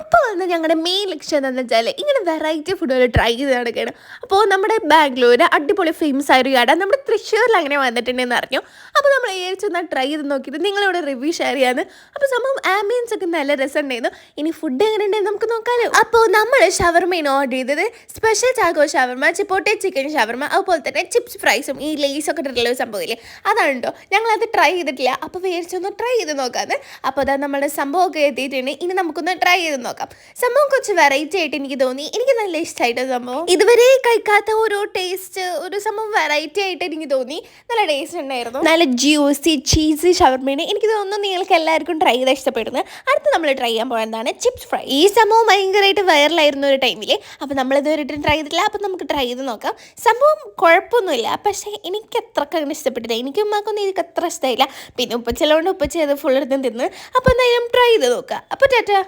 ഇപ്പോൾ വന്ന് ഞങ്ങളുടെ മെയിൻ ലക്ഷ്യം എന്താണെന്ന് വെച്ചാൽ ഇങ്ങനെ വെറൈറ്റി ഫുഡുകൾ ട്രൈ ചെയ്ത് നടക്കുകയാണ്. അപ്പോൾ നമ്മുടെ ബാംഗ്ലൂർ അടിപൊളി ഫേമസ് ആയ ഒരു കട നമ്മുടെ തൃശ്ശൂരിൽ അങ്ങനെ വന്നിട്ടുണ്ടെന്ന് അറിഞ്ഞു. അപ്പോൾ നമ്മൾ ഏതൊന്ന് ട്രൈ ചെയ്ത് നോക്കിയിട്ട് നിങ്ങളിവിടെ റിവ്യൂ ഷെയർ ചെയ്യാന്ന്. അപ്പോൾ സംഭവം ആംബിയൻസ് ഒക്കെ നല്ല രസമുണ്ടായിരുന്നു. ഇനി ഫുഡ് എങ്ങനെ ഉണ്ടെന്ന് നമുക്ക് നോക്കാമല്ലോ. അപ്പോൾ നമ്മൾ ഷവർമയാണ് ഓർഡർ ചെയ്തത്. സ്പെഷ്യൽ ചാക്കോ ഷവർമ, ചിപ്പോട്ടെ ചിക്കൻ ഷവർമ, അതുപോലെ തന്നെ ചിപ്സ് ഫ്രൈസും ഈ ലേസൊക്കെ ഇട്ടിട്ടുള്ള ഒരു സംഭവമില്ലേ, അതാണ് കേട്ടോ. ഞങ്ങളത് ട്രൈ ചെയ്തിട്ടില്ല, അപ്പോൾ വിചാരിച്ചൊന്ന് ട്രൈ ചെയ്ത് നോക്കാമെന്ന്. അപ്പോൾ അതാ നമ്മുടെ സംഭവമൊക്കെ എത്തിയിട്ടുണ്ട്. ഇനി നമുക്കൊന്ന് ട്രൈ ചെയ്ത് നോക്കാം. സംഭവം കുറച്ച് വെറൈറ്റി ആയിട്ട് എനിക്ക് തോന്നി. എനിക്ക് നല്ല ഇഷ്ടമായിട്ട് സംഭവം ഇതുവരെ കഴിക്കാത്ത ഒരു ടേസ്റ്റ്, ഒരു സംഭവം വെറൈറ്റി ആയിട്ട് എനിക്ക് തോന്നി. നല്ല ടേസ്റ്റ് ഉണ്ടായിരുന്നു. നല്ല ജ്യൂസി ചീസി ഷവർമയാണ്. എനിക്ക് തോന്നുന്നു നിങ്ങൾക്ക് എല്ലാവർക്കും ട്രൈ ചെയ്താൽ ഇഷ്ടപ്പെടുന്നത്. അടുത്ത് നമ്മൾ ട്രൈ ചെയ്യാൻ പോകുന്നതാണ് ചിപ്സ് ഫ്രൈ. ഈ സംഭവം ഭയങ്കരമായിട്ട് വൈറലായിരുന്നു ഒരു ടൈമിൽ. അപ്പോൾ നമ്മളിതുവരെ ട്രൈ ചെയ്തിട്ടില്ല. അപ്പോൾ നമുക്ക് ട്രൈ ചെയ്ത് നോക്കാം. സംഭവം കുഴപ്പമൊന്നുമില്ല, പക്ഷേ എനിക്ക് അത്രക്ക് അങ്ങനെ ഇഷ്ടപ്പെട്ടില്ല. എനിക്ക് ഉമ്മാക്കൊന്നും എനിക്ക് അത്ര ഇഷ്ടമായില്ല. പിന്നെ ഉപ്പച്ചെല്ലോണ്ട് ഉപ്പച്ച അത് ഫുൾ എടുത്തും തിന്ന്. അപ്പോൾ എന്തായാലും ട്രൈ ചെയ്ത് നോക്കാം. അപ്പോൾ ടാറ്റാ.